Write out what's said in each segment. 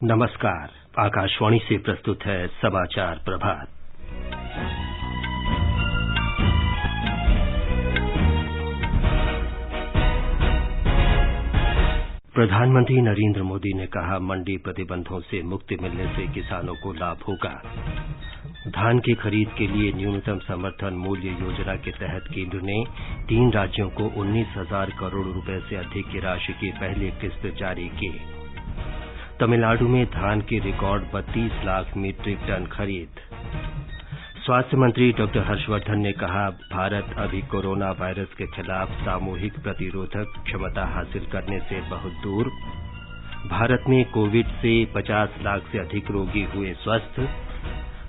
नमस्कार। आकाशवाणी से प्रस्तुत है समाचार प्रभात। प्रधानमंत्री नरेंद्र मोदी ने कहा, मंडी प्रतिबंधों से मुक्ति मिलने से किसानों को लाभ होगा। धान की खरीद के लिए न्यूनतम समर्थन मूल्य योजना के तहत केंद्र ने 3 राज्यों को 19,000 करोड़ रुपए से अधिक की राशि की पहली किस्त जारी की। तमिलनाडु में धान की रिकॉर्ड 32 लाख मीट्रिक टन खरीद। स्वास्थ्य मंत्री डॉक्टर हर्षवर्धन ने कहा, भारत अभी कोरोना वायरस के खिलाफ सामूहिक प्रतिरोधक क्षमता हासिल करने से बहुत दूर। भारत में कोविड से 50 लाख से अधिक रोगी हुए स्वस्थ।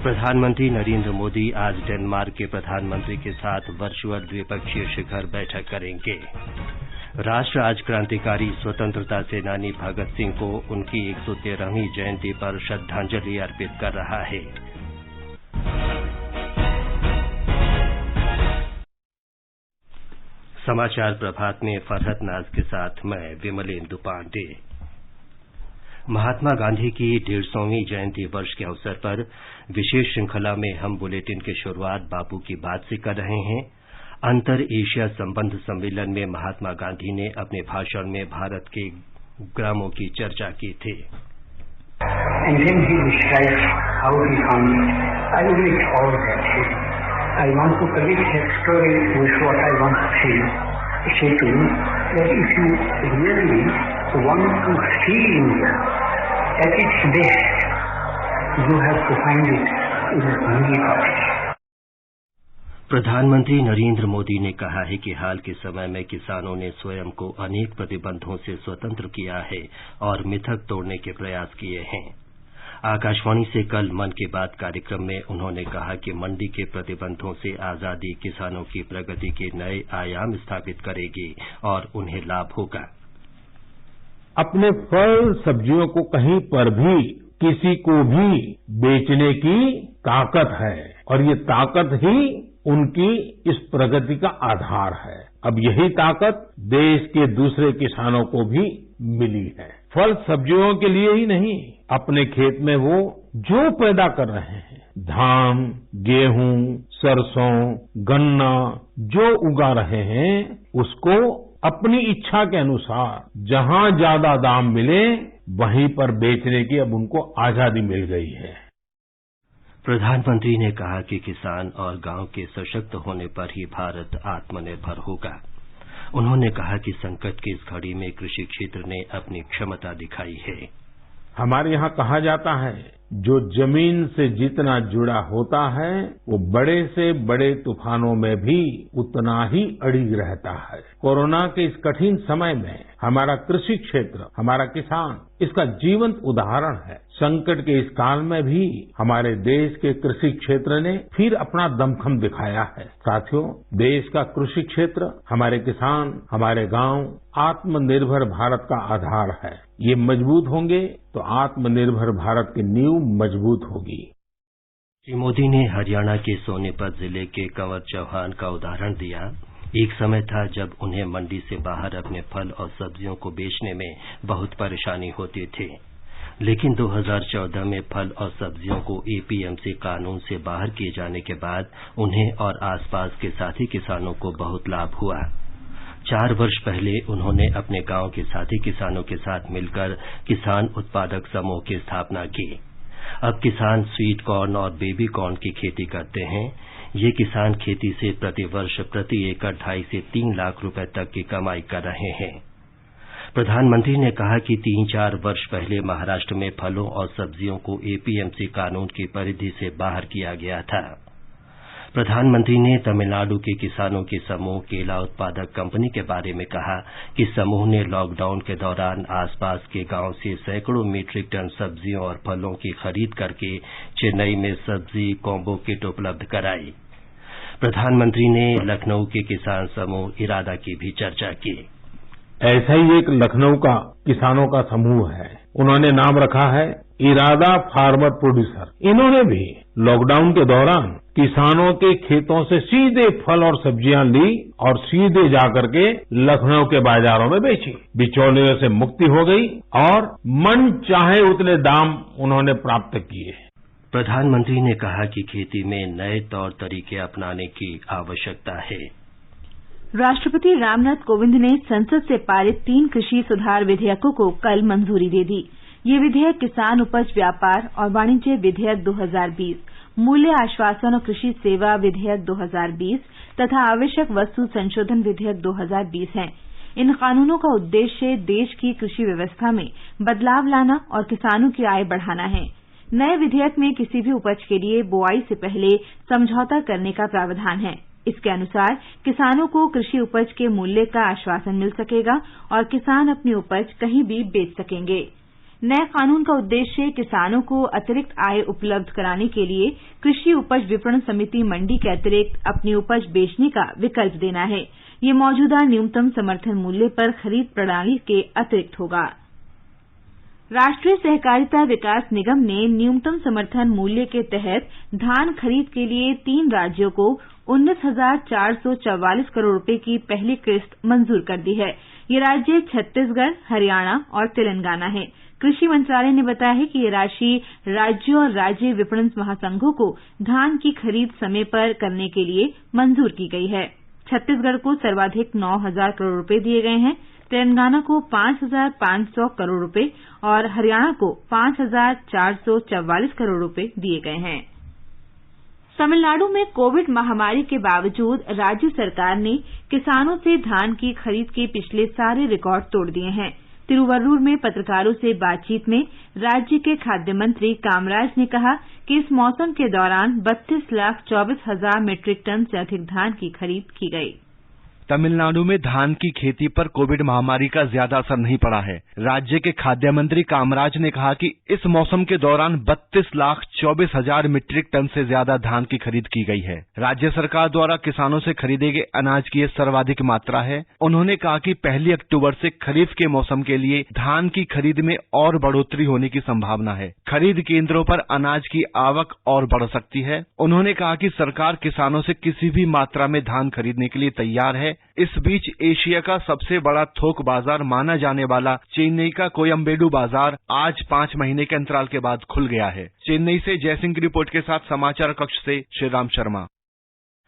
प्रधानमंत्री नरेंद्र मोदी आज डेनमार्क के प्रधानमंत्री के साथ वर्चुअल द्विपक्षीय शिखर बैठक करेंगे। राष्ट्र आज क्रांतिकारी स्वतंत्रता सेनानी भगत सिंह को उनकी 113वीं जयंती पर श्रद्धांजलि अर्पित कर रहा है। समाचार प्रभात में फरहत नाज के साथ मैं विमलेंदु पांडे। महात्मा गांधी की 150वीं जयंती वर्ष के अवसर पर विशेष श्रृंखला में हम बुलेटिन की शुरुआत बापू की बात से कर रहे हैं। अंतर एशिया संबंध सम्मेलन में महात्मा गांधी ने अपने भाषण में भारत के ग्रामों की चर्चा की थी। प्रधानमंत्री नरेंद्र मोदी ने कहा है कि हाल के समय में किसानों ने स्वयं को अनेक प्रतिबंधों से स्वतंत्र किया है और मिथक तोड़ने के प्रयास किए हैं। आकाशवाणी से कल मन की बात कार्यक्रम में उन्होंने कहा कि मंडी के प्रतिबंधों से आजादी किसानों की प्रगति के नए आयाम स्थापित करेगी और उन्हें लाभ होगा। अपने फल सब्जियों को कहीं पर भी किसी को भी बेचने की ताकत है और ये ताकत ही उनकी इस प्रगति का आधार है। अब यही ताकत देश के दूसरे किसानों को भी मिली है। फल सब्जियों के लिए ही नहीं, अपने खेत में वो जो पैदा कर रहे हैं, धान, गेहूं, सरसों, गन्ना जो उगा रहे हैं, उसको अपनी इच्छा के अनुसार जहां ज्यादा दाम मिले वहीं पर बेचने की अब उनको आजादी मिल गई है। प्रधानमंत्री ने कहा कि किसान और गांव के सशक्त होने पर ही भारत आत्मनिर्भर होगा। उन्होंने कहा कि संकट की इस घड़ी में कृषि क्षेत्र ने अपनी क्षमता दिखाई है। हमारे यहाँ कहा जाता है, जो जमीन से जितना जुड़ा होता है वो बड़े से बड़े तूफानों में भी उतना ही अड़िग रहता है। कोरोना के इस कठिन समय में हमारा कृषि क्षेत्र, हमारा किसान इसका जीवंत उदाहरण है। संकट के इस काल में भी हमारे देश के कृषि क्षेत्र ने फिर अपना दमखम दिखाया है। साथियों, देश का कृषि क्षेत्र, हमारे किसान, हमारे गांव आत्मनिर्भर भारत का आधार है। ये मजबूत होंगे तो आत्मनिर्भर भारत की नींव मजबूत होगी। श्री मोदी ने हरियाणा के सोनीपत जिले के कंवर चौहान का उदाहरण दिया। एक समय था जब उन्हें मंडी से बाहर अपने फल और सब्जियों को बेचने में बहुत परेशानी होती थी, लेकिन 2014 में फल और सब्जियों को एपीएमसी कानून से बाहर किए जाने के बाद उन्हें और आसपास के साथी किसानों को बहुत लाभ हुआ। 4 वर्ष पहले उन्होंने अपने गांव के साथी किसानों के साथ मिलकर किसान उत्पादक समूह की स्थापना की। अब किसान स्वीट कॉर्न और बेबी कॉर्न की खेती करते हैं। ये किसान खेती से प्रतिवर्ष प्रति एकड़ 2.5 से 3 लाख रुपए तक की कमाई कर रहे हैं। प्रधानमंत्री ने कहा कि 3-4 वर्ष पहले महाराष्ट्र में फलों और सब्जियों को एपीएमसी कानून की परिधि से बाहर किया गया था। प्रधानमंत्री ने तमिलनाडु के किसानों के समूह केला उत्पादक कंपनी के बारे में कहा कि समूह ने लॉकडाउन के दौरान आसपास के गांव से सैकड़ों मीट्रिक टन सब्जियों और फलों की खरीद करके चेन्नई में सब्जी कॉम्बो किट उपलब्ध कराई। प्रधानमंत्री ने लखनऊ के किसान समूह इरादा की भी चर्चा की। ऐसा ही एक लखनऊ का किसानों का समूह है। उन्होंने नाम रखा है इरादा फार्मर प्रोड्यूसर, इन्होंने भी लॉकडाउन के दौरान किसानों के खेतों से सीधे फल और सब्जियां ली और सीधे जाकर के लखनऊ के बाजारों में बेची। बिचौलियों से मुक्ति हो गई और मन चाहे उतने दाम उन्होंने प्राप्त किए। प्रधानमंत्री ने कहा कि खेती में नए तौर तरीके अपनाने की आवश्यकता है। राष्ट्रपति रामनाथ कोविंद ने संसद से पारित 3 कृषि सुधार विधेयकों को कल मंजूरी दे दी। ये विधेयक किसान उपज व्यापार और वाणिज्य विधेयक 2020, मूल्य आश्वासन और कृषि सेवा विधेयक 2020 तथा आवश्यक वस्तु संशोधन विधेयक 2020 हैं। इन कानूनों का उद्देश्य देश की कृषि व्यवस्था में बदलाव लाना और किसानों की आय बढ़ाना है। नए विधेयक में किसी भी उपज के लिए बुआई से पहले समझौता करने का प्रावधान है। इसके अनुसार किसानों को कृषि उपज के मूल्य का आश्वासन मिल सकेगा और किसान अपनी उपज कहीं भी बेच सकेंगे। नए कानून का उद्देश्य किसानों को अतिरिक्त आय उपलब्ध कराने के लिए कृषि उपज विपणन समिति मंडी के अतिरिक्त अपनी उपज बेचने का विकल्प देना है। ये मौजूदा न्यूनतम समर्थन मूल्य पर खरीद प्रणाली के अतिरिक्त होगा। राष्ट्रीय सहकारिता विकास निगम ने न्यूनतम समर्थन मूल्य के तहत धान खरीद के लिए 3 राज्यों को 19,444 करोड़ रुपए की पहली किस्त मंजूर कर दी है। ये राज्य छत्तीसगढ़, हरियाणा और तेलंगाना है। कृषि मंत्रालय ने बताया है कि ये राशि राज्यों और राज्य विपणन महासंघों को धान की खरीद समय पर करने के लिए मंजूर की गई है। छत्तीसगढ़ को सर्वाधिक 9,000 करोड़ रुपए दिए गए हैं, तेलंगाना को 5,500 करोड़ रुपए और हरियाणा को 5,444 करोड़ रुपए दिए गए हैं। तमिलनाडु में कोविड महामारी के बावजूद राज्य सरकार ने किसानों से धान की खरीद के पिछले सारे रिकॉर्ड तोड़ दिए हैं। तिरुवरूर में पत्रकारों से बातचीत में राज्य के खाद्य मंत्री कामराज ने कहा कि इस मौसम के दौरान 32,24,000 मीट्रिक टन से अधिक धान की खरीद की गई। तमिलनाडु में धान की खेती पर कोविड महामारी का ज्यादा असर नहीं पड़ा है। राज्य के खाद्य मंत्री कामराज ने कहा कि इस मौसम के दौरान 32,24,000 मीट्रिक टन से ज्यादा धान की खरीद की गई है। राज्य सरकार द्वारा किसानों से खरीदे गए अनाज की यह सर्वाधिक मात्रा है। उन्होंने कहा कि 1 अक्टूबर से खरीफ के मौसम के लिए धान की खरीद में और बढ़ोतरी होने की संभावना है। खरीद केंद्रों पर अनाज की आवक और बढ़ सकती है। उन्होंने कहा कि सरकार किसानों से किसी भी मात्रा में धान खरीदने के लिए तैयार है। इस बीच एशिया का सबसे बड़ा थोक बाजार माना जाने वाला चेन्नई का कोयम्बेडु बाजार आज 5 महीने के अंतराल के बाद खुल गया है। चेन्नई से जयसिंह की रिपोर्ट के साथ समाचार कक्ष से श्रीराम शर्मा।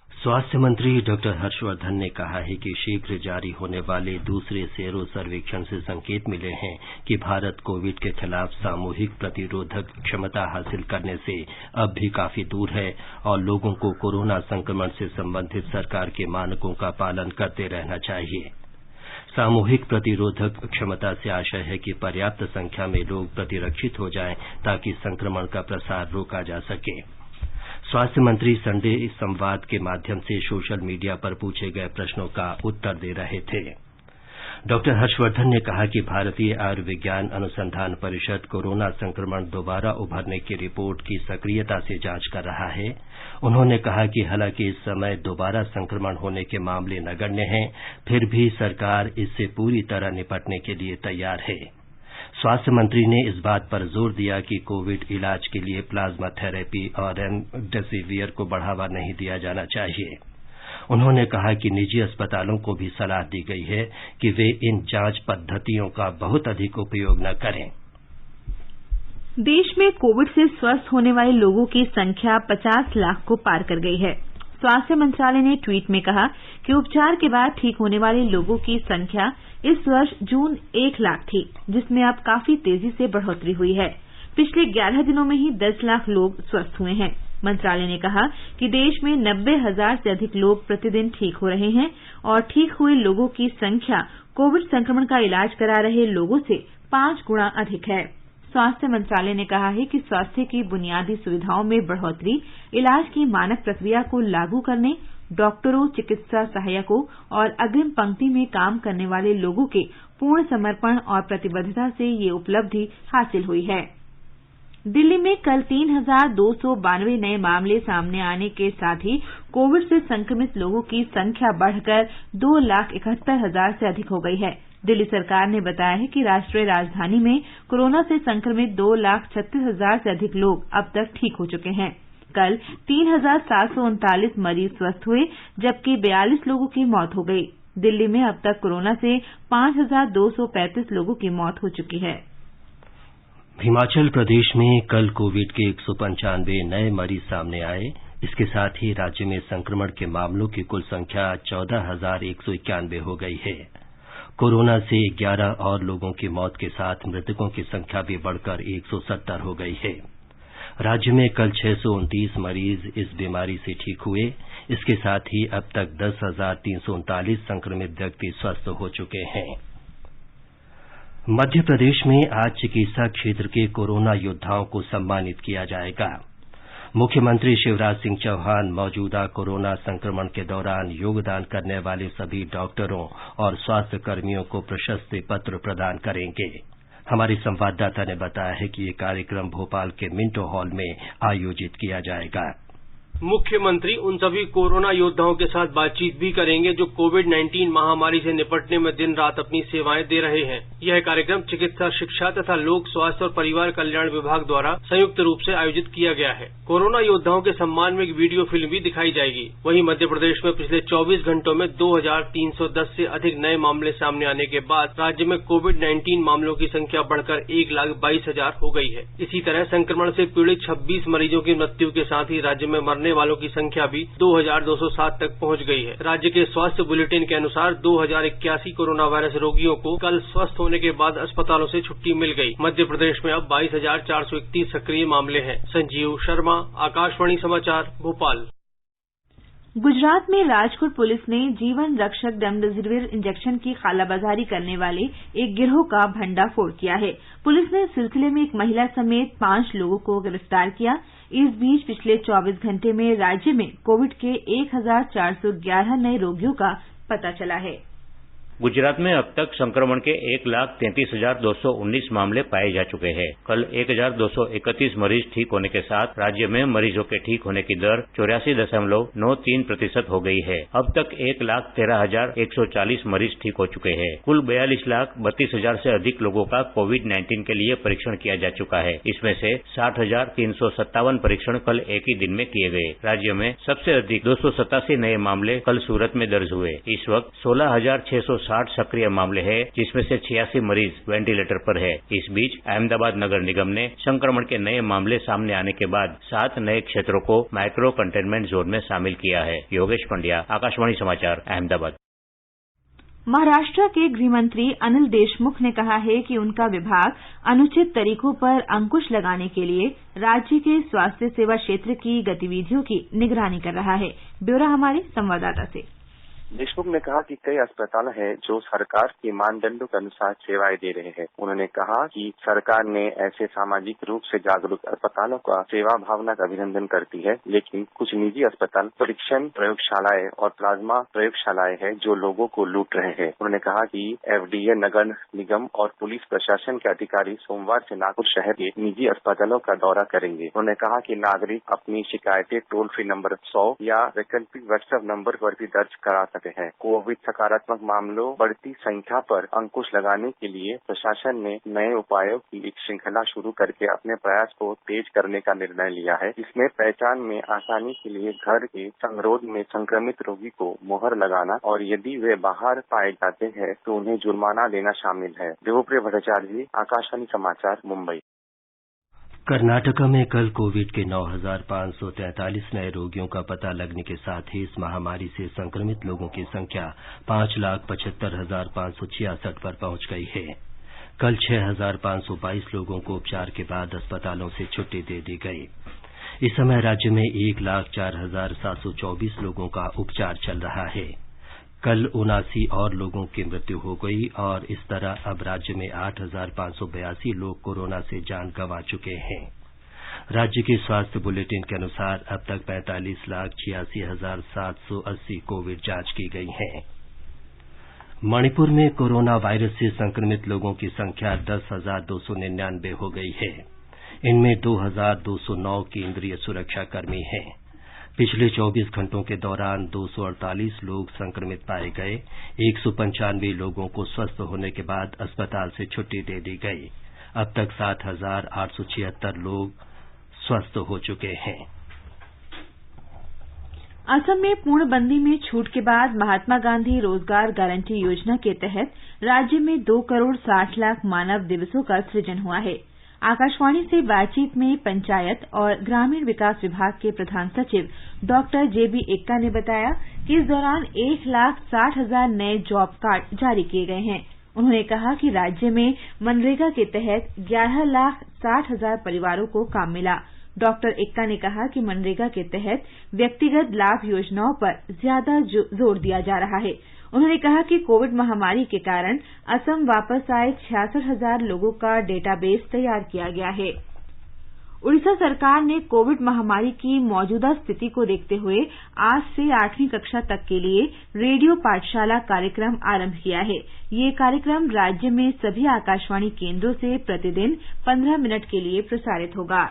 स्वास्थ्य मंत्री डॉक्टर हर्षवर्धन ने कहा है कि शीघ्र जारी होने वाले दूसरे सेरो सर्वेक्षण से संकेत मिले हैं कि भारत कोविड के खिलाफ सामूहिक प्रतिरोधक क्षमता हासिल करने से अब भी काफी दूर है और लोगों को कोरोना संक्रमण से संबंधित सरकार के मानकों का पालन करते रहना चाहिए। सामूहिक प्रतिरोधक क्षमता से आशय है कि पर्याप्त संख्या में लोग प्रतिरक्षित हो जाएं ताकि संक्रमण का प्रसार रोका जा सके। स्वास्थ्य मंत्री संडे संवाद के माध्यम से सोशल मीडिया पर पूछे गए प्रश्नों का उत्तर दे रहे थे। डॉक्टर हर्षवर्धन ने कहा कि भारतीय आयुर्विज्ञान अनुसंधान परिषद कोरोना संक्रमण दोबारा उभरने की रिपोर्ट की सक्रियता से जांच कर रहा है। उन्होंने कहा कि हालांकि इस समय दोबारा संक्रमण होने के मामले नगण्य हैं, फिर भी सरकार इससे पूरी तरह निपटने के लिए तैयार है। स्वास्थ्य मंत्री ने इस बात पर जोर दिया कि कोविड इलाज के लिए प्लाज्मा थेरेपी और रेमडेसिविर को बढ़ावा नहीं दिया जाना चाहिए। उन्होंने कहा कि निजी अस्पतालों को भी सलाह दी गई है कि वे इन जांच पद्धतियों का बहुत अधिक उपयोग न करें। देश में कोविड से स्वस्थ होने वाले लोगों की संख्या 50 लाख को पार कर गई है। स्वास्थ्य मंत्रालय ने ट्वीट में कहा कि उपचार के बाद ठीक होने वाले लोगों की संख्या इस वर्ष जून 1 लाख थी, जिसमें अब काफी तेजी से बढ़ोतरी हुई है। पिछले 11 दिनों में ही 10 लाख लोग स्वस्थ हुए हैं। मंत्रालय ने कहा कि देश में 90,000 से अधिक लोग प्रतिदिन ठीक हो रहे हैं और ठीक हुए लोगों की संख्या कोविड संक्रमण का इलाज करा रहे लोगों से 5 गुना अधिक है। स्वास्थ्य मंत्रालय ने कहा है कि स्वास्थ्य की बुनियादी सुविधाओं में बढ़ोतरी, इलाज की मानक प्रक्रिया को लागू करने, डॉक्टरों, चिकित्सा सहायकों और अग्रिम पंक्ति में काम करने वाले लोगों के पूर्ण समर्पण और प्रतिबद्धता से ये उपलब्धि हासिल हुई है। दिल्ली में कल 3,292 नए मामले सामने आने के साथ ही कोविड से संक्रमित लोगों की संख्या बढ़कर 2,71,000 से अधिक हो गई है। दिल्ली सरकार ने बताया है कि राष्ट्रीय राजधानी में कोरोना से संक्रमित 2,36,000 से अधिक लोग अब तक ठीक हो चुके हैं। कल 3,739 मरीज स्वस्थ हुए, जबकि 42 लोगों की मौत हो गई। दिल्ली में अब तक कोरोना से 5,235 लोगों की मौत हो चुकी है। हिमाचल प्रदेश में कल कोविड के 195 नए मरीज सामने आए। इसके साथ ही राज्य में संक्रमण के मामलों की कुल संख्या 14,191 हो गई है। कोरोना से 11 और लोगों की मौत के साथ मृतकों की संख्या भी बढ़कर 170 हो गई है। राज्य में कल 629 मरीज इस बीमारी से ठीक हुए। इसके साथ ही अब तक 10,339 संक्रमित व्यक्ति स्वस्थ हो चुके हैं। मध्य प्रदेश में आज चिकित्सा क्षेत्र के कोरोना योद्धाओं को सम्मानित किया जाएगा। मुख्यमंत्री शिवराज सिंह चौहान मौजूदा कोरोना संक्रमण के दौरान योगदान करने वाले सभी डॉक्टरों और स्वास्थ्य कर्मियों को प्रशस्ति पत्र प्रदान करेंगे। हमारे संवाददाता ने बताया है कि ये कार्यक्रम भोपाल के मिंटो हॉल में आयोजित किया जाएगा। मुख्यमंत्री उन सभी कोरोना योद्धाओं के साथ बातचीत भी करेंगे जो कोविड-19 महामारी से निपटने में दिन रात अपनी सेवाएं दे रहे हैं। यह कार्यक्रम चिकित्सा शिक्षा तथा लोक स्वास्थ्य और परिवार कल्याण विभाग द्वारा संयुक्त रूप से आयोजित किया गया है। कोरोना योद्धाओं के सम्मान में एक वीडियो फिल्म भी दिखाई जाएगी। वहीं मध्य प्रदेश में पिछले 24 घंटों में 2,310 से अधिक नए मामले सामने आने के बाद राज्य में कोविड-19 मामलों की संख्या बढ़कर 1,22,000 हो गई है। इसी तरह संक्रमण से पीड़ित 26 मरीजों की मृत्यु के साथ ही राज्य में मरने वालों की संख्या भी 2,207 तक पहुंच गई है। राज्य के स्वास्थ्य बुलेटिन के अनुसार 2,081 कोरोना वायरस रोगियों को कल स्वस्थ होने के बाद अस्पतालों से छुट्टी मिल गई। मध्य प्रदेश में अब 22,431 सक्रिय मामले हैं। संजीव शर्मा, आकाशवाणी समाचार, भोपाल। गुजरात में राजकोट पुलिस ने जीवन रक्षक रेमडेसिविर इंजेक्शन की कालाबाजारी करने वाले एक गिरोह का भंडाफोड़ किया है। पुलिस ने इस सिलसिले में एक महिला समेत 5 लोगों को गिरफ्तार किया। इस बीच पिछले 24 घंटे में राज्य में कोविड के 1,411 नए रोगियों का पता चला है। गुजरात में अब तक संक्रमण के 1,33,219 मामले पाए जा चुके हैं। कल 1,231 मरीज ठीक होने के साथ राज्य में मरीजों के ठीक होने की दर 84.93% हो गई है। अब तक 1,13,140 मरीज ठीक हो चुके हैं। कुल 42,32,000 से अधिक लोगों का कोविड-19 के लिए परीक्षण किया जा चुका है। इसमें से 60,357 परीक्षण कल एक ही दिन में किए गए। राज्य में सबसे अधिक 287 नए मामले कल सूरत में दर्ज हुए। इस वक्त 16,660 सक्रिय मामले हैं, जिसमें से 86 मरीज वेंटिलेटर पर है। इस बीच अहमदाबाद नगर निगम ने संक्रमण के नए मामले सामने आने के बाद 7 नए क्षेत्रों को माइक्रो कंटेनमेंट जोन में शामिल किया है। योगेश पंड्या, आकाशवाणी समाचार, अहमदाबाद। महाराष्ट्र के गृह मंत्री अनिल देशमुख ने कहा है कि उनका विभाग अनुचित तरीकों पर अंकुश लगाने के लिए राज्य के स्वास्थ्य सेवा क्षेत्र की गतिविधियों की निगरानी कर रहा है। ब्यौरा हमारे संवाददाता से। देशमुख ने कहा कि कई अस्पताल हैं जो सरकार के मानदंडों के अनुसार सेवाएं दे रहे हैं। उन्होंने कहा कि सरकार ने ऐसे सामाजिक रूप से जागरूक अस्पतालों का सेवा भावना का अभिनंदन करती है, लेकिन कुछ निजी अस्पताल परीक्षण प्रयोगशालाएं और प्लाज्मा प्रयोगशालाएं हैं जो लोगों को लूट रहे हैं। उन्होंने कहा कि एफडीए, नगर निगम और पुलिस प्रशासन के अधिकारी सोमवार से नागपुर शहर के निजी अस्पतालों का दौरा करेंगे। उन्होंने कहा कि नागरिक अपनी शिकायतें टोल फ्री नंबर 100 या वैकल्पिक व्हाट्सएप नंबर पर भी दर्ज करा सकते हैं। कोविड सकारात्मक मामलों बढ़ती संख्या पर अंकुश लगाने के लिए प्रशासन ने नए उपायों की एक श्रृंखला शुरू करके अपने प्रयास को तेज करने का निर्णय लिया है। इसमें पहचान में आसानी के लिए घर के संगरोध में संक्रमित रोगी को मोहर लगाना और यदि वे बाहर पाए जाते हैं तो उन्हें जुर्माना देना शामिल है। देवप्रिय भट्टाचार्य, आकाशवाणी समाचार, मुंबई। कर्नाटका में कल कोविड के 9,543 नए रोगियों का पता लगने के साथ ही इस महामारी से संक्रमित लोगों की संख्या 5,75,566 पर पहुंच गई है। कल 6,522 लोगों को उपचार के बाद अस्पतालों से छुट्टी दे दी गई। इस समय राज्य में 1,04,724 लोगों का उपचार चल रहा है। कल 79 और लोगों की मृत्यु हो गई और इस तरह अब राज्य में 8,582 लोग कोरोना से जान गंवा चुके हैं। राज्य के स्वास्थ्य बुलेटिन के अनुसार अब तक 45,86,780 कोविड जांच की गई है। मणिपुर में कोरोना वायरस से संक्रमित लोगों की संख्या 10,299 हो गई है। इनमें 2,209 केंद्रीय सुरक्षाकर्मी हैं। पिछले 24 घंटों के दौरान 248 लोग संक्रमित पाए गए। 195 लोगों को स्वस्थ होने के बाद अस्पताल से छुट्टी दे दी गई। अब तक 7,876 लोग स्वस्थ हो चुके हैं। असम में पूर्णबंदी में छूट के बाद महात्मा गांधी रोजगार गारंटी योजना के तहत राज्य में 2 करोड़ 60 लाख मानव दिवसों का सृजन हुआ है। आकाशवाणी से बातचीत में पंचायत और ग्रामीण विकास विभाग के प्रधान सचिव डॉक्टर जेबी एक्का ने बताया कि इस दौरान 1,60,000 नए जॉब कार्ड जारी किए गए हैं। उन्होंने कहा कि राज्य में मनरेगा के तहत 11,60,000 परिवारों को काम मिला। डॉक्टर एक्का ने कहा कि मनरेगा के तहत व्यक्तिगत लाभ योजनाओं पर ज्यादा जोर दिया जा रहा है। उन्होंने कहा कि कोविड महामारी के कारण असम वापस आए 66,000 लोगों का डेटाबेस तैयार किया गया है। उड़ीसा सरकार ने कोविड महामारी की मौजूदा स्थिति को देखते हुए आज से 8वीं कक्षा तक के लिए रेडियो पाठशाला कार्यक्रम आरंभ किया है। ये कार्यक्रम राज्य में सभी आकाशवाणी केन्द्रों से प्रतिदिन 15 मिनट के लिए प्रसारित होगा।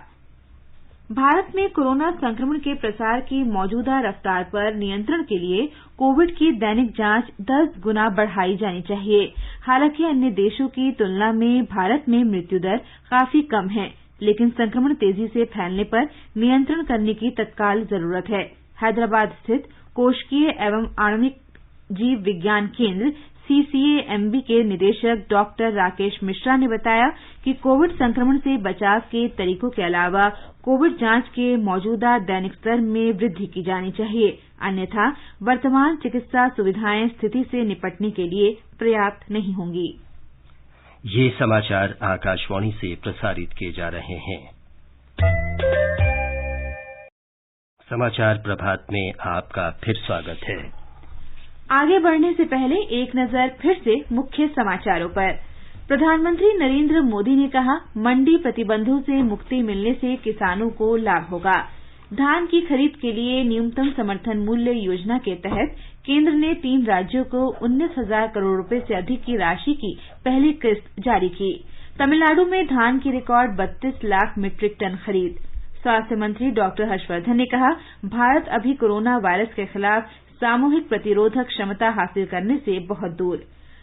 भारत में कोरोना संक्रमण के प्रसार की मौजूदा रफ्तार पर नियंत्रण के लिए कोविड की दैनिक जांच 10 गुना बढ़ाई जानी चाहिए। हालांकि अन्य देशों की तुलना में भारत में मृत्यु दर काफी कम है, लेकिन संक्रमण तेजी से फैलने पर नियंत्रण करने की तत्काल जरूरत है। हैदराबाद स्थित कोशिकीय एवं आणविक जीव विज्ञान केंद्र CCAMB के निदेशक डॉक्टर राकेश मिश्रा ने बताया कि कोविड संक्रमण से बचाव के तरीकों के अलावा कोविड जांच के मौजूदा दैनिक स्तर में वृद्धि की जानी चाहिए, अन्यथा वर्तमान चिकित्सा सुविधाएं स्थिति से निपटने के लिए पर्याप्त नहीं होंगी। ये समाचार आकाशवाणी से प्रसारित किए जा रहे हैं। समाचार प्रभात में आपका फिर स्वागत है। आगे बढ़ने से पहले एक नजर फिर से मुख्य समाचारों पर। प्रधानमंत्री नरेंद्र मोदी ने कहा, मंडी प्रतिबंधों से मुक्ति मिलने से किसानों को लाभ होगा। धान की खरीद के लिए न्यूनतम समर्थन मूल्य योजना के तहत केंद्र ने 3 राज्यों को 19,000 करोड़ रुपए से अधिक की राशि की पहली किस्त जारी की। तमिलनाडु में धान की रिकॉर्ड 32 लाख मीट्रिक टन खरीद। स्वास्थ्य मंत्री डॉक्टर हर्षवर्धन ने कहा, भारत अभी कोरोना वायरस के खिलाफ सामूहिक प्रतिरोधक क्षमता हासिल करने से बहुत दूर।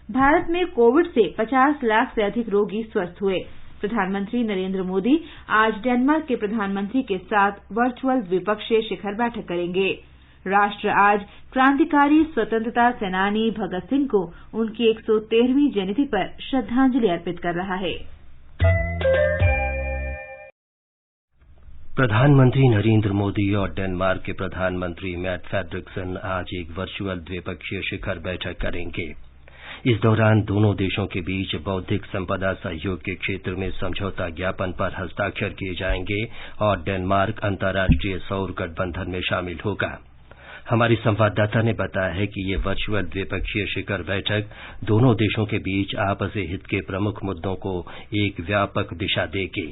भारत में कोविड से 50 लाख से अधिक रोगी स्वस्थ हुए। प्रधानमंत्री नरेंद्र मोदी आज डेनमार्क के प्रधानमंत्री के साथ वर्चुअल द्विपक्षीय शिखर बैठक करेंगे। राष्ट्र आज क्रांतिकारी स्वतंत्रता सेनानी भगत सिंह को उनकी 113वीं जयंती पर श्रद्धांजलि अर्पित कर रहा है। प्रधानमंत्री नरेंद्र मोदी और डेनमार्क के प्रधानमंत्री मैट फ्रेडरिक्सन आज एक वर्चुअल द्विपक्षीय शिखर बैठक करेंगे। इस दौरान दोनों देशों के बीच बौद्धिक संपदा सहयोग के क्षेत्र में समझौता ज्ञापन पर हस्ताक्षर किए जाएंगे और डेनमार्क अंतर्राष्ट्रीय सौर गठबंधन में शामिल होगा। हमारी संवाददाता ने बताया है कि ये वर्चुअल द्विपक्षीय शिखर बैठक दोनों देशों के बीच आपसी हित के प्रमुख मुद्दों को एक व्यापक दिशा देगी।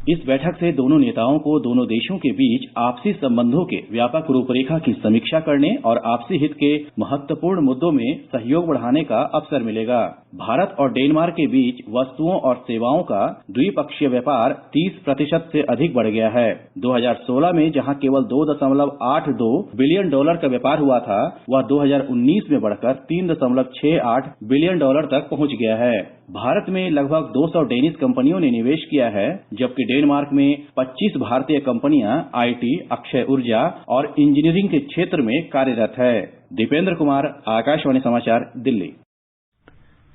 इस बैठक से दोनों नेताओं को दोनों देशों के बीच आपसी संबंधों के व्यापक रूपरेखा की समीक्षा करने और आपसी हित के महत्वपूर्ण मुद्दों में सहयोग बढ़ाने का अवसर मिलेगा। भारत और डेनमार्क के बीच वस्तुओं और सेवाओं का द्विपक्षीय व्यापार 30% से अधिक बढ़ गया है। 2016 में जहां केवल $2.82 बिलियन का व्यापार हुआ था, वह 2019 में बढ़कर $3.68 बिलियन तक पहुंच गया है। भारत में लगभग 200 डेनिश कंपनियों ने निवेश किया है, जबकि डेनमार्क में 25 भारतीय कंपनियां IT, अक्षय ऊर्जा और इंजीनियरिंग के क्षेत्र में कार्यरत है। दीपेंद्र कुमार, आकाशवाणी समाचार, दिल्ली।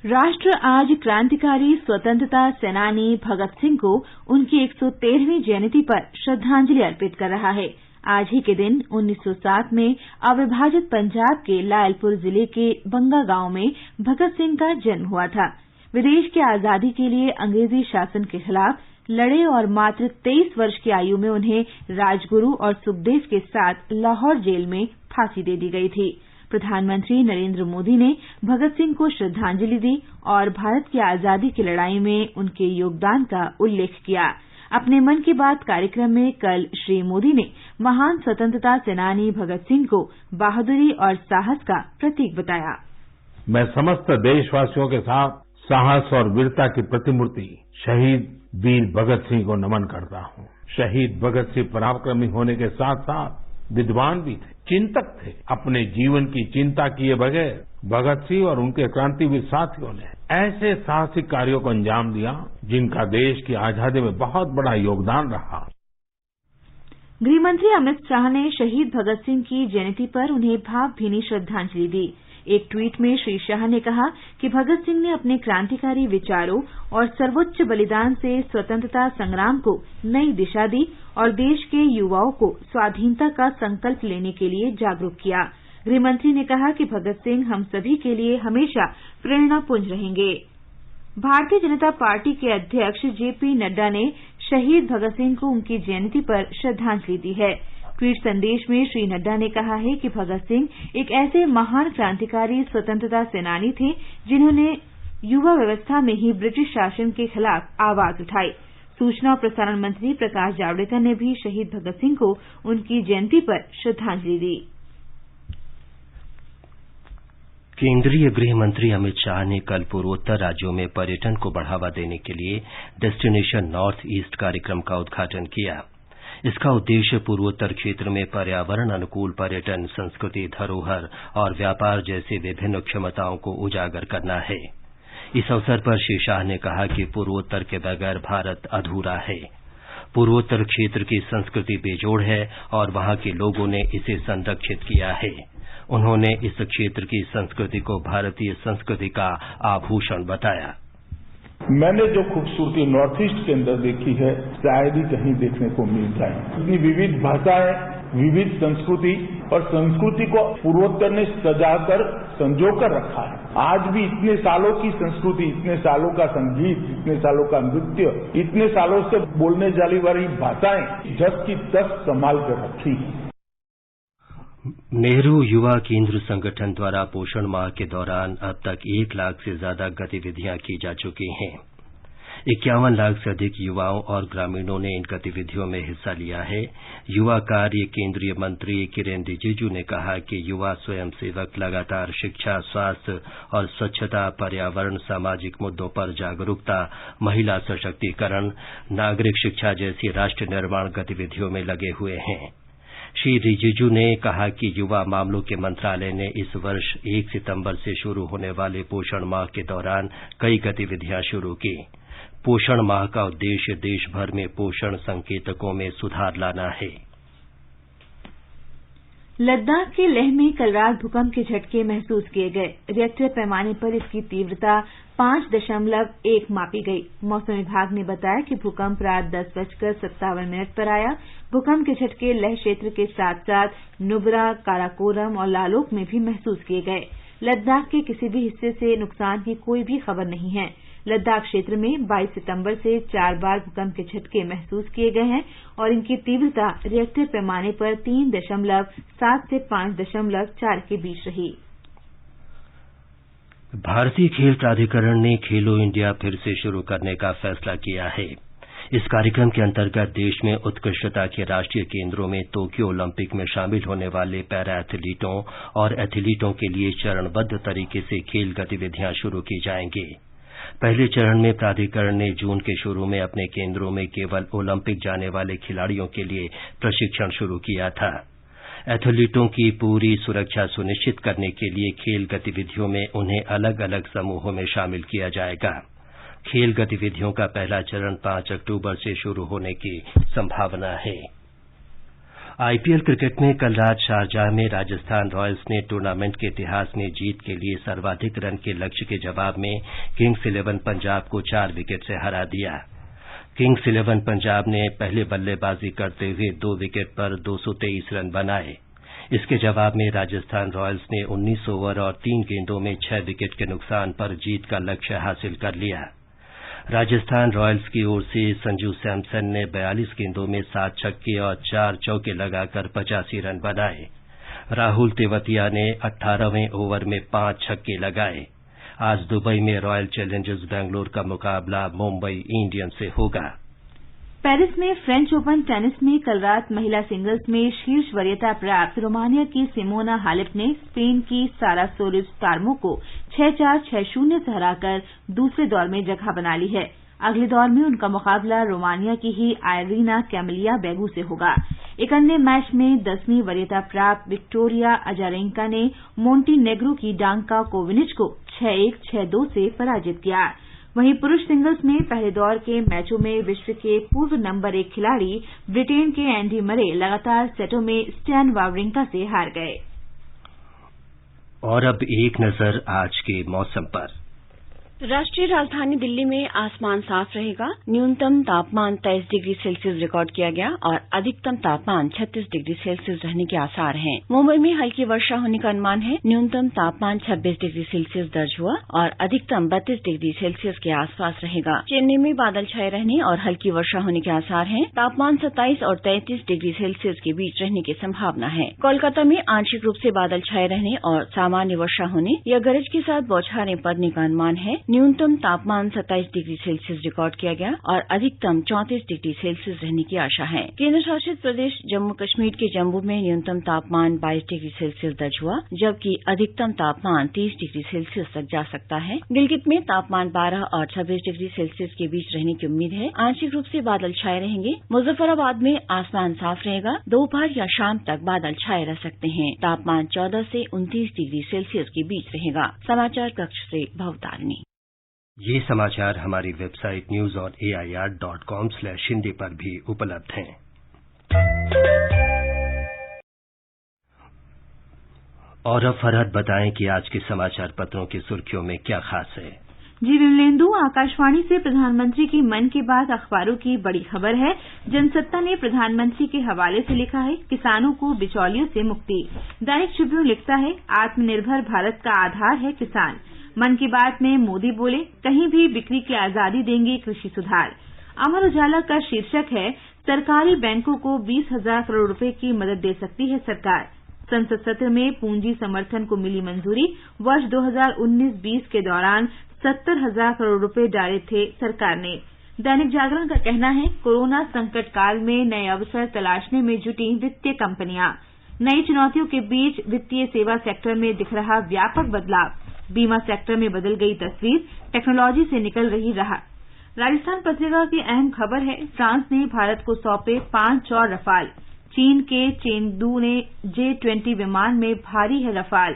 राष्ट्र आज क्रांतिकारी स्वतंत्रता सेनानी भगत सिंह को उनकी 113वीं जयंती पर श्रद्धांजलि अर्पित कर रहा है। आज ही के दिन 1907 में अविभाजित पंजाब के लायलपुर जिले के बंगा गांव में भगत सिंह का जन्म हुआ था। विदेश की आजादी के लिए अंग्रेजी शासन के खिलाफ लड़े और मात्र 23 वर्ष की आयु में उन्हें राजगुरु और सुखदेव के साथ लाहौर जेल में फांसी दे दी गई थी। प्रधानमंत्री नरेंद्र मोदी ने भगत सिंह को श्रद्धांजलि दी और भारत की आजादी की लड़ाई में उनके योगदान का उल्लेख किया। अपने मन की बात कार्यक्रम में कल श्री मोदी ने महान स्वतंत्रता सेनानी भगत सिंह को बहादुरी और साहस का प्रतीक बताया। मैं समस्त देशवासियों के साथ साहस और वीरता की प्रतिमूर्ति शहीद वीर भगत सिंह को नमन करता हूं। शहीद भगत सिंह पराक्रमी होने के साथ साथ विद्वान भी थे, चिंतक थे। अपने जीवन की चिंता किए बगैर भगत सिंह और उनके क्रांतिवीर साथियों ने ऐसे साहसिक कार्यों को अंजाम दिया जिनका देश की आजादी में बहुत बड़ा योगदान रहा। गृहमंत्री अमित शाह ने शहीद भगत सिंह की जयंती पर उन्हें भावभीनी श्रद्धांजलि दी। एक ट्वीट में श्री शाह ने कहा कि भगत सिंह ने अपने क्रांतिकारी विचारों और सर्वोच्च बलिदान से स्वतंत्रता संग्राम को नई दिशा दी और देश के युवाओं को स्वाधीनता का संकल्प लेने के लिए जागरूक किया। गृहमंत्री ने कहा कि भगत सिंह हम सभी के लिए हमेशा प्रेरणापुंज रहेंगे। भारतीय जनता पार्टी के अध्यक्ष जेपी नड्डा ने शहीद भगत सिंह को उनकी जयंती पर श्रद्धांजलि दी है। ट्वीट संदेश में श्री नड्डा ने कहा है कि भगत सिंह एक ऐसे महान क्रांतिकारी स्वतंत्रता सेनानी थे जिन्होंने युवा व्यवस्था में ही ब्रिटिश शासन के खिलाफ आवाज उठाई। सूचना और प्रसारण मंत्री प्रकाश जावड़ेकर ने भी शहीद भगत सिंह को उनकी जयंती पर श्रद्धांजलि दी। केंद्रीय गृह मंत्री अमित शाह ने कल पूर्वोत्तर राज्यों में पर्यटन को बढ़ावा देने के लिए डेस्टिनेशन नॉर्थ ईस्ट कार्यक्रम का उद्घाटन किया। इसका उद्देश्य पूर्वोत्तर क्षेत्र में पर्यावरण अनुकूल पर्यटन, संस्कृति, धरोहर और व्यापार जैसे विभिन्न क्षमताओं को उजागर करना है। इस अवसर पर श्री शाह ने कहा कि पूर्वोत्तर के बगैर भारत अधूरा है। पूर्वोत्तर क्षेत्र की संस्कृति बेजोड़ है और वहां के लोगों ने इसे संरक्षित किया है। उन्होंने इस क्षेत्र की संस्कृति को भारतीय संस्कृति का आभूषण बताया। मैंने जो खूबसूरती नॉर्थ ईस्ट के अंदर देखी है शायद ही कहीं देखने को मिल जाए। इतनी विविध भाषाएं, विविध संस्कृति और संस्कृति को पूर्वोत्तर ने सजाकर संजोकर रखा है। आज भी इतने सालों की संस्कृति, इतने सालों का संगीत, इतने सालों का नृत्य, इतने सालों से बोलने जाने वाली भाषाएं जस की तस संभाल कर रखी है। नेहरू युवा केंद्र संगठन द्वारा पोषण माह के दौरान अब तक 1 लाख से ज्यादा गतिविधियां की जा चुकी हैं। 51 लाख से अधिक युवाओं और ग्रामीणों ने इन गतिविधियों में हिस्सा लिया है। युवा कार्य केंद्रीय मंत्री किरेन रिजिजू ने कहा कि युवा स्वयंसेवक लगातार शिक्षा, स्वास्थ्य और स्वच्छता, पर्यावरण, सामाजिक मुद्दों पर जागरूकता, महिला सशक्तिकरण, नागरिक शिक्षा जैसी राष्ट्र निर्माण गतिविधियों में लगे हुए हैं। श्री रिजिजू ने कहा कि युवा मामलों के मंत्रालय ने इस वर्ष 1 सितंबर से शुरू होने वाले पोषण माह के दौरान कई गतिविधियां शुरू की। पोषण माह का उद्देश्य देश भर में पोषण संकेतकों में सुधार लाना है। लद्दाख के लेह में कल रात भूकंप के झटके महसूस किए गए। रिएक्टर पैमाने पर इसकी तीव्रता 5.1 मापी गई। मौसम विभाग ने बताया कि भूकंप रात 10:57 पर आया। भूकंप के झटके लेह क्षेत्र के साथ साथ नुब्रा, काराकोरम और लालोक में भी महसूस किए गए। लद्दाख के किसी भी हिस्से से नुकसान की कोई भी खबर नहीं है। लद्दाख क्षेत्र में 22 सितंबर से 4 बार भूकंप के झटके महसूस किए गए हैं और इनकी तीव्रता रिएक्टर पैमाने पर 3.7 से 5.4 के बीच रही। भारतीय खेल प्राधिकरण ने खेलो इंडिया फिर से शुरू करने का फैसला किया है। इस कार्यक्रम के अंतर्गत देश में उत्कृष्टता के राष्ट्रीय केंद्रों में टोक्यो ओलंपिक में शामिल होने वाले पैरा एथलीटों और एथलीटों के लिए चरणबद्ध तरीके से खेल गतिविधियां शुरू की जाएंगी। पहले चरण में प्राधिकरण ने जून के शुरू में अपने केंद्रों में केवल ओलंपिक जाने वाले खिलाड़ियों के लिए प्रशिक्षण शुरू किया था। एथलीटों की पूरी सुरक्षा सुनिश्चित करने के लिए खेल गतिविधियों में उन्हें अलग अलग समूहों में शामिल किया जाएगा। खेल गतिविधियों का पहला चरण 5 अक्टूबर से शुरू होने की संभावना है। आईपीएल क्रिकेट में कल रात शारजाह में राजस्थान रॉयल्स ने टूर्नामेंट के इतिहास में जीत के लिए सर्वाधिक रन के लक्ष्य के जवाब में किंग्स 11 पंजाब को 4 विकेट से हरा दिया। किंग्स 11 पंजाब ने पहले बल्लेबाजी करते हुए 2 विकेट पर 223 रन बनाए। इसके जवाब में राजस्थान रॉयल्स ने 19 ओवर और 3 गेंदों में 6 विकेट के नुकसान पर जीत का लक्ष्य हासिल कर लिया। राजस्थान रॉयल्स की ओर से संजू सैमसन ने 42 गेंदों में 7 छक्के और 4 चौके लगाकर 85 रन बनाए। राहुल तेवतिया ने 18वें ओवर में 5 छक्के लगाए। आज दुबई में रॉयल चैलेंजर्स बेंगलुरु का मुकाबला मुंबई इंडियंस से होगा। पेरिस में फ्रेंच ओपन टेनिस में कल रात महिला सिंगल्स में शीर्ष वरीयता प्राप्त रोमानिया की सिमोना हालेप ने स्पेन की सारा सोरिस टार्मो को 6-4, 6-0 से हराकर दूसरे दौर में जगह बना ली है। अगले दौर में उनका मुकाबला रोमानिया की ही आयरीना कैमिलिया बेगू से होगा। एक अन्य मैच में 10वीं वरीयता प्राप्त विक्टोरिया अजारेंका ने मोंटीनेग्रो की डांका कोविनिच को 6-1, 6-2 से पराजित किया। वहीं पुरुष सिंगल्स में पहले दौर के मैचों में विश्व के पूर्व नंबर 1 खिलाड़ी ब्रिटेन के एंडी मरे लगातार सेटों में स्टैन वावरिंका से हार गए। और अब एक नजर आज के मौसम पर। राष्ट्रीय राजधानी दिल्ली में आसमान साफ रहेगा। न्यूनतम तापमान 23 डिग्री सेल्सियस रिकॉर्ड किया गया और अधिकतम तापमान 36 डिग्री सेल्सियस रहने के आसार हैं। मुंबई में हल्की वर्षा होने का अनुमान है। न्यूनतम तापमान 26 डिग्री सेल्सियस दर्ज हुआ और अधिकतम 32 डिग्री सेल्सियस के आसपास रहेगा। चेन्नई में बादल छाए रहने और हल्की वर्षा होने के आसार हैं। तापमान 27 और 33 डिग्री सेल्सियस के बीच रहने की संभावना है। कोलकाता में आंशिक रूप से बादल छाए रहने और सामान्य वर्षा होने या गरज के साथ बौछारें पड़ने का अनुमान है। न्यूनतम तापमान 27 डिग्री सेल्सियस रिकॉर्ड किया गया और अधिकतम 34 डिग्री सेल्सियस रहने की आशा है। केंद्र शासित प्रदेश जम्मू कश्मीर के जम्मू में न्यूनतम तापमान 22 डिग्री सेल्सियस दर्ज हुआ, जबकि अधिकतम तापमान 30 डिग्री सेल्सियस तक जा सकता है। गिलगित में तापमान 12 और 26 डिग्री सेल्सियस के बीच रहने की उम्मीद है। आंशिक रूप से बादल छाए रहेंगे। मुजफ्फराबाद में आसमान साफ रहेगा। दोपहर या शाम तक बादल छाए रह सकते हैं। तापमान 14 से 29 डिग्री सेल्सियस के बीच रहेगा। समाचार कक्ष से भवतारिणी। ये समाचार हमारी वेबसाइट news.air.com/hindi पर भी उपलब्ध हैं। और अब फरहत बताएं कि आज के समाचार पत्रों की सुर्खियों में क्या खास है। जी विमलेंदु, आकाशवाणी से प्रधानमंत्री की मन की बात अखबारों की बड़ी खबर है। जनसत्ता ने प्रधानमंत्री के हवाले से लिखा है, किसानों को बिचौलियों से मुक्ति। दैनिक ट्रिब्यून लिखता है, आत्मनिर्भर भारत का आधार है किसान। मन की बात में मोदी बोले, कहीं भी बिक्री की आजादी देंगे कृषि सुधार। अमर उजाला का शीर्षक है, सरकारी बैंकों को 20,000 करोड़ रुपए की मदद दे सकती है सरकार। संसद सत्र में पूंजी समर्थन को मिली मंजूरी। वर्ष 2019-20 के दौरान 70,000 करोड़ रुपए डाले थे सरकार ने। दैनिक जागरण का कहना है, कोरोना संकट काल में नए अवसर तलाशने में जुटी वित्तीय कंपनियां। नई चुनौतियों के बीच वित्तीय सेवा सेक्टर में दिख रहा व्यापक बदलाव। बीमा सेक्टर में बदल गई तस्वीर, टेक्नोलॉजी से निकल रही राह। राजस्थान पत्रिका की अहम खबर है, फ्रांस ने भारत को सौंपे 5 और रफाल। चीन के चेंगडू ने J-20 विमान में भारी है रफाल।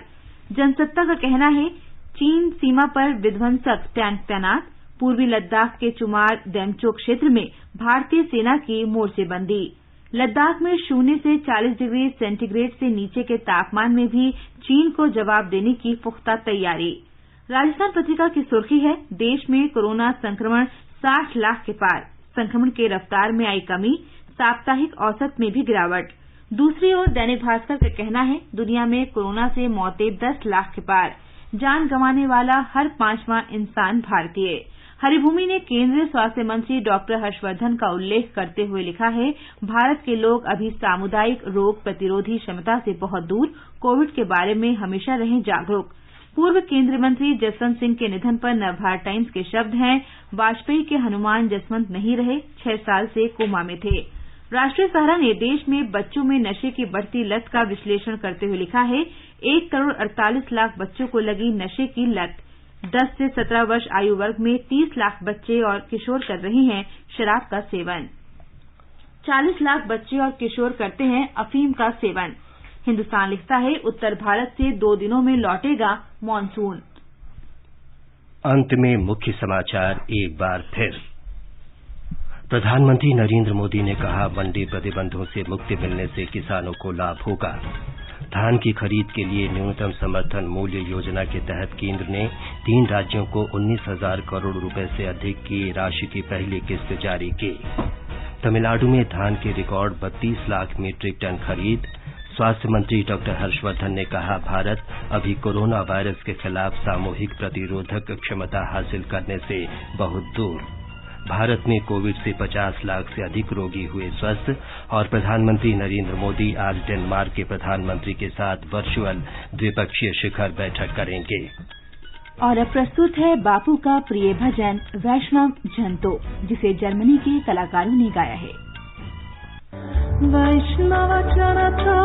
जनसत्ता का कहना है, चीन सीमा पर विध्वंसक टैंक तैनात। पूर्वी लद्दाख के चुमार डेमचो क्षेत्र में भारतीय सेना की मोर्चेबंदी। लद्दाख में 0 से 40 डिग्री सेंटीग्रेड से नीचे के तापमान में भी चीन को जवाब देने की पुख्ता तैयारी। राजस्थान पत्रिका की सुर्खी है, देश में कोरोना संक्रमण 60 लाख के पार। संक्रमण की रफ्तार में आई कमी, साप्ताहिक औसत में भी गिरावट। दूसरी ओर दैनिक भास्कर का कहना है, दुनिया में कोरोना से मौतें 10 लाख के पार। जान गंवाने वाला हर 5वां इंसान भारतीय। हरिभूमि ने केंद्रीय स्वास्थ्य मंत्री डॉक्टर हर्षवर्धन का उल्लेख करते हुए लिखा है, भारत के लोग अभी सामुदायिक रोग प्रतिरोधी क्षमता से बहुत दूर। कोविड के बारे में हमेशा रहें जागरूक। पूर्व केंद्रीय मंत्री जसवंत सिंह के निधन पर नवभारत टाइम्स के शब्द हैं, वाजपेयी के हनुमान जसवंत नहीं रहे, 6 साल से कोमा में थे। राष्ट्रीय सहारा ने देश में बच्चों में नशे की बढ़ती लत का विश्लेषण करते हुए लिखा है, 1 करोड़ 48 लाख बच्चों को लगी नशे की लत। 10 से 17 वर्ष आयु वर्ग में 30 लाख बच्चे और किशोर कर रहे हैं शराब का सेवन। 40 लाख बच्चे और किशोर करते हैं अफीम का सेवन। हिन्दुस्तान लिखता है, उत्तर भारत से 2 दिनों में लौटेगा मानसून। अंत में मुख्य समाचार एक बार फिर। प्रधानमंत्री नरेंद्र मोदी ने कहा, मंडी प्रतिबंधों से मुक्ति मिलने से किसानों को लाभ होगा। धान की खरीद के लिए न्यूनतम समर्थन मूल्य योजना के तहत केंद्र ने 3 राज्यों को 19,000 करोड़ रुपए से अधिक की राशि की पहली किस्त जारी की। तमिलनाडु में धान के रिकॉर्ड 32 लाख मीट्रिक टन खरीद। स्वास्थ्य मंत्री डॉक्टर हर्षवर्धन ने कहा, भारत अभी कोरोना वायरस के खिलाफ सामूहिक प्रतिरोधक क्षमता हासिल करने से बहुत दूर। भारत में कोविड से 50 लाख से अधिक रोगी हुए स्वस्थ। और प्रधानमंत्री नरेंद्र मोदी आज डेनमार्क के प्रधानमंत्री के साथ वर्चुअल द्विपक्षीय शिखर बैठक करेंगे। और अब प्रस्तुत है बापू का प्रिय भजन वैष्णव जन तो, जिसे जर्मनी के कलाकारों ने गाया है। वैष्णव जन तो